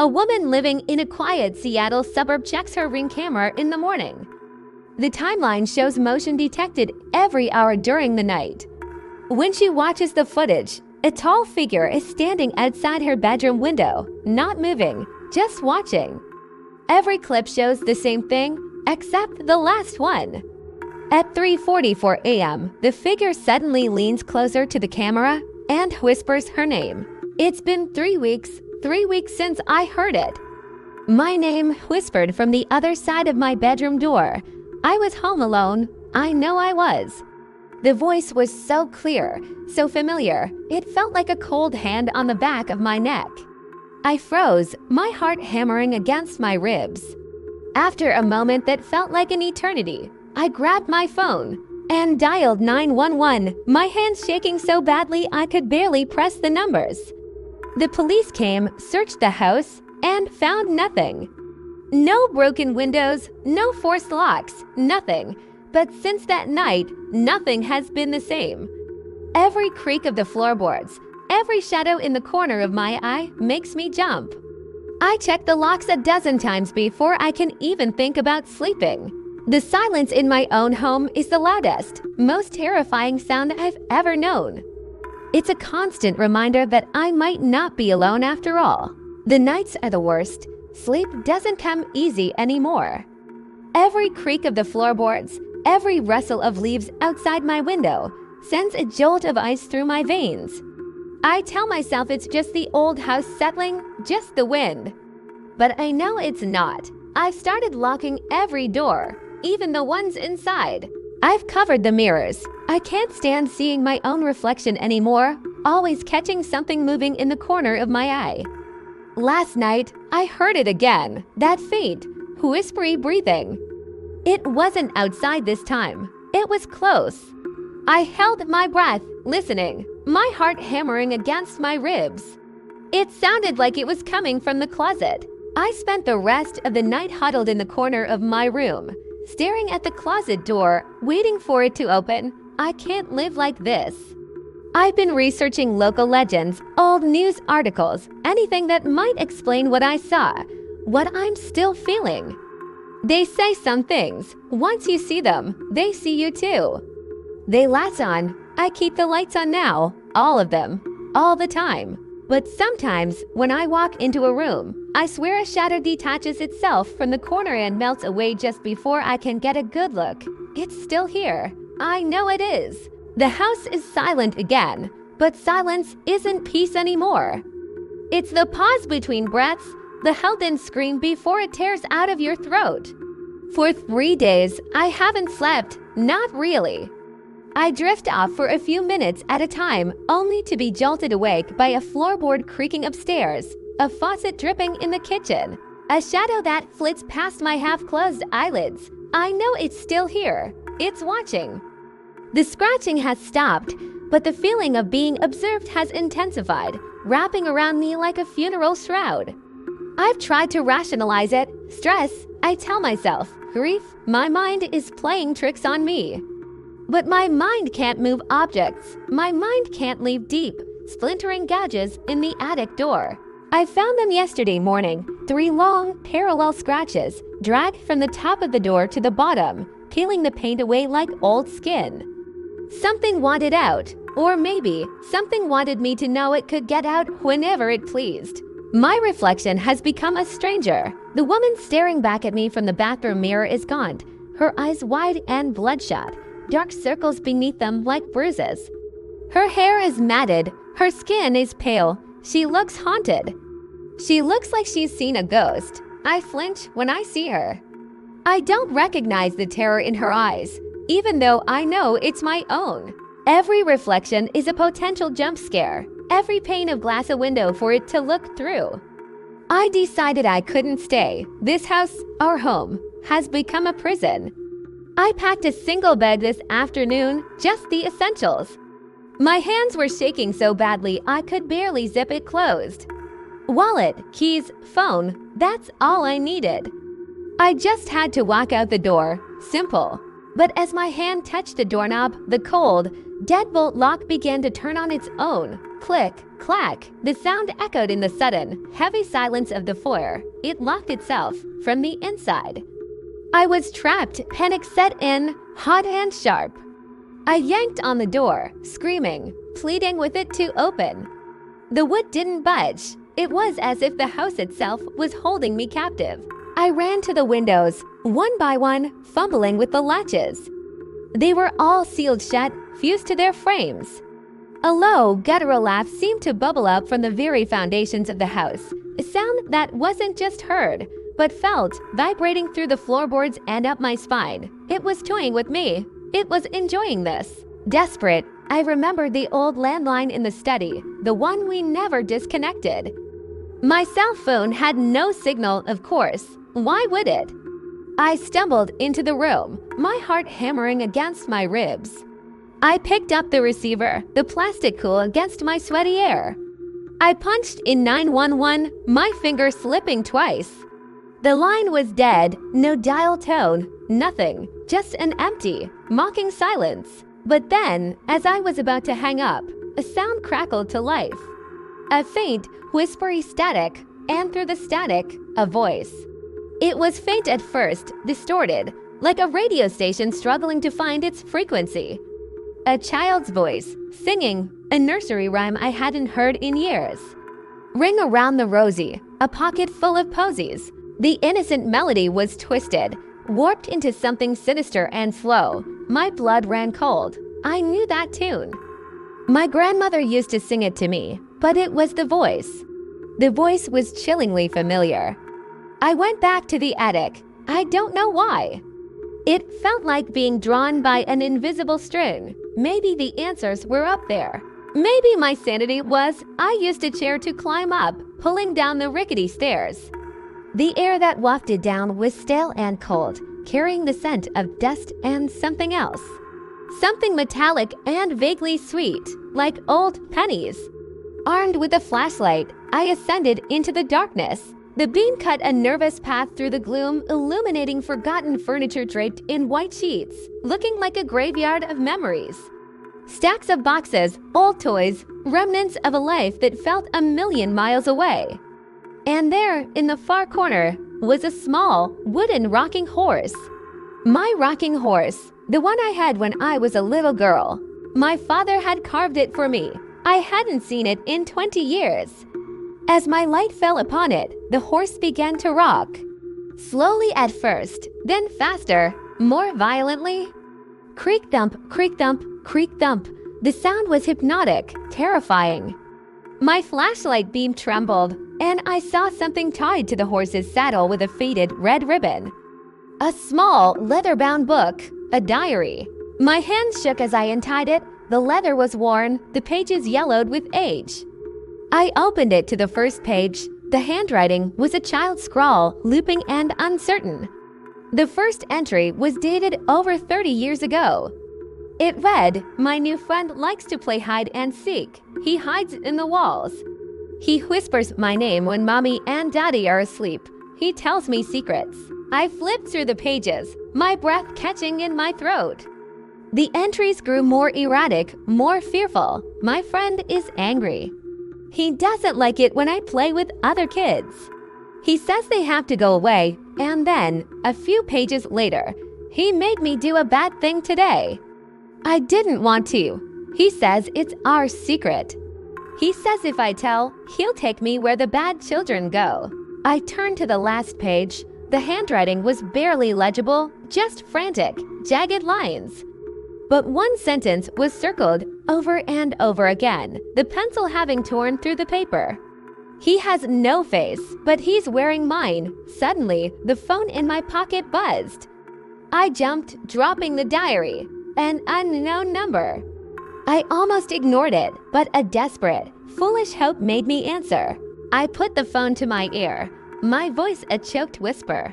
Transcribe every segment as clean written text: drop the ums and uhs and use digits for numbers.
A woman living in a quiet Seattle suburb checks her Ring camera in the morning. The timeline shows motion detected every hour during the night. When she watches the footage, a tall figure is standing outside her bedroom window, not moving, just watching. Every clip shows the same thing, except the last one. At 3:44 a.m., the figure suddenly leans closer to the camera and whispers her name. It's been 3 weeks since I heard it. My name whispered from the other side of my bedroom door. I was home alone. I know I was. The voice was so clear, so familiar, it felt like a cold hand on the back of my neck. I froze, my heart hammering against my ribs. After a moment that felt like an eternity, I grabbed my phone and dialed 911, my hands shaking so badly I could barely press the numbers. The police came, searched the house, and found nothing. No broken windows, no forced locks, nothing. But since that night, nothing has been the same. Every creak of the floorboards, every shadow in the corner of my eye makes me jump. I check the locks a dozen times before I can even think about sleeping. The silence in my own home is the loudest, most terrifying sound I've ever known. It's a constant reminder that I might not be alone after all. The nights are the worst. Sleep doesn't come easy anymore. Every creak of the floorboards, every rustle of leaves outside my window sends a jolt of ice through my veins. I tell myself it's just the old house settling, just the wind. But I know it's not. I've started locking every door, even the ones inside. I've covered the mirrors. I can't stand seeing my own reflection anymore, always catching something moving in the corner of my eye. Last night, I heard it again, that faint, whispery breathing. It wasn't outside this time. It was close. I held my breath, listening, my heart hammering against my ribs. It sounded like it was coming from the closet. I spent the rest of the night huddled in the corner of my room, staring at the closet door, waiting for it to open. I can't live like this. I've been researching local legends, old news articles, anything that might explain what I saw, what I'm still feeling. They say some things. Once you see them, they see you too. They latch on. I keep the lights on now, all of them, all the time. But sometimes, when I walk into a room, I swear a shadow detaches itself from the corner and melts away just before I can get a good look. It's still here. I know it is. The house is silent again, but silence isn't peace anymore. It's the pause between breaths, the held-in scream before it tears out of your throat. For 3 days, I haven't slept, not really. I drift off for a few minutes at a time, only to be jolted awake by a floorboard creaking upstairs, a faucet dripping in the kitchen, a shadow that flits past my half-closed eyelids. I know it's still here. It's watching. The scratching has stopped, but the feeling of being observed has intensified, wrapping around me like a funeral shroud. I've tried to rationalize it. Stress, I tell myself. Grief, my mind is playing tricks on me. But my mind can't move objects. My mind can't leave deep, splintering gouges in the attic door. I found them yesterday morning, 3 long, parallel scratches, dragged from the top of the door to the bottom, peeling the paint away like old skin. Something wanted out, or maybe something wanted me to know it could get out whenever it pleased. My reflection has become a stranger. The woman staring back at me from the bathroom mirror is gaunt, her eyes wide and bloodshot, dark circles beneath them like bruises. Her hair is matted, her skin is pale. She looks haunted. She looks like she's seen a ghost. I flinch when I see her. I don't recognize the terror in her eyes, even though I know it's my own. Every reflection is a potential jump scare, every pane of glass a window for it to look through. I decided I couldn't stay. This house, our home, has become a prison. I packed a single bed this afternoon, just the essentials. My hands were shaking so badly I could barely zip it closed. Wallet, keys, phone, that's all I needed. I just had to walk out the door, simple. But as my hand touched the doorknob, the cold, deadbolt lock began to turn on its own. Click, clack, the sound echoed in the sudden, heavy silence of the foyer. It locked itself from the inside. I was trapped, panic set in, hot and sharp. I yanked on the door, screaming, pleading with it to open. The wood didn't budge. It was as if the house itself was holding me captive. I ran to the windows, one by one, fumbling with the latches. They were all sealed shut, fused to their frames. A low, guttural laugh seemed to bubble up from the very foundations of the house, a sound that wasn't just heard, but felt, vibrating through the floorboards and up my spine. It was toying with me. It was enjoying this. Desperate, I remembered the old landline in the study, the one we never disconnected. My cell phone had no signal, of course. Why would it? I stumbled into the room, my heart hammering against my ribs. I picked up the receiver, the plastic cool against my sweaty air. I punched in 911, my finger slipping twice. The line was dead, no dial tone, nothing, just an empty, mocking silence. But then, as I was about to hang up, a sound crackled to life. A faint, whispery static, and through the static, a voice. It was faint at first, distorted, like a radio station struggling to find its frequency. A child's voice, singing a nursery rhyme I hadn't heard in years. Ring around the rosy, a pocket full of posies. The innocent melody was twisted, warped into something sinister and slow. My blood ran cold. I knew that tune. My grandmother used to sing it to me, but it was the voice. The voice was chillingly familiar. I went back to the attic. I don't know why. It felt like being drawn by an invisible string. Maybe the answers were up there. Maybe my sanity was I used a chair to climb up, pulling down the rickety stairs. The air that wafted down was stale and cold, carrying the scent of dust and something else. Something metallic and vaguely sweet, like old pennies. Armed with a flashlight, I ascended into the darkness. The beam cut a nervous path through the gloom, illuminating forgotten furniture draped in white sheets, looking like a graveyard of memories. Stacks of boxes, old toys, remnants of a life that felt a million miles away. And there, in the far corner, was a small, wooden rocking horse. My rocking horse, the one I had when I was a little girl. My father had carved it for me. I hadn't seen it in 20 years. As my light fell upon it, the horse began to rock. Slowly at first, then faster, more violently. Creak thump, creak thump, creak thump. The sound was hypnotic, terrifying. My flashlight beam trembled, and I saw something tied to the horse's saddle with a faded red ribbon. A small, leather-bound book, a diary. My hands shook as I untied it. The leather was worn, the pages yellowed with age. I opened it to the first page. The handwriting was a child's scrawl, looping and uncertain. The first entry was dated over 30 years ago. It read, "My new friend likes to play hide and seek. He hides in the walls. He whispers my name when mommy and daddy are asleep. He tells me secrets." I flipped through the pages, my breath catching in my throat. The entries grew more erratic, more fearful. My friend is angry. He doesn't like it when I play with other kids. He says they have to go away, and then, a few pages later, he made me do a bad thing today. I didn't want to. He says it's our secret. He says if I tell, he'll take me where the bad children go. I turned to the last page. The handwriting was barely legible, just frantic, jagged lines. But one sentence was circled over and over again, the pencil having torn through the paper. He has no face, but he's wearing mine. Suddenly, the phone in my pocket buzzed. I jumped, dropping the diary. An unknown number. I almost ignored it, but a desperate, foolish hope made me answer. I put the phone to my ear, my voice a choked whisper.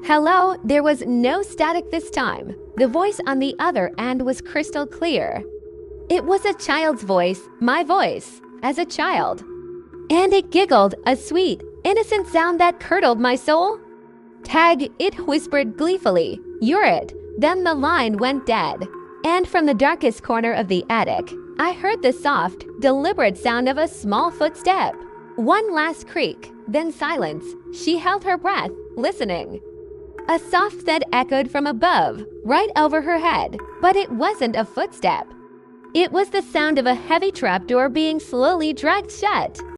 Hello, there was no static this time. The voice on the other end was crystal clear. It was a child's voice, my voice, as a child. And it giggled, a sweet, innocent sound that curdled my soul. Tag, it whispered gleefully. You're it. Then the line went dead. And from the darkest corner of the attic, I heard the soft, deliberate sound of a small footstep. One last creak, then silence. She held her breath, listening. A soft thud echoed from above, right over her head, but it wasn't a footstep. It was the sound of a heavy trapdoor being slowly dragged shut.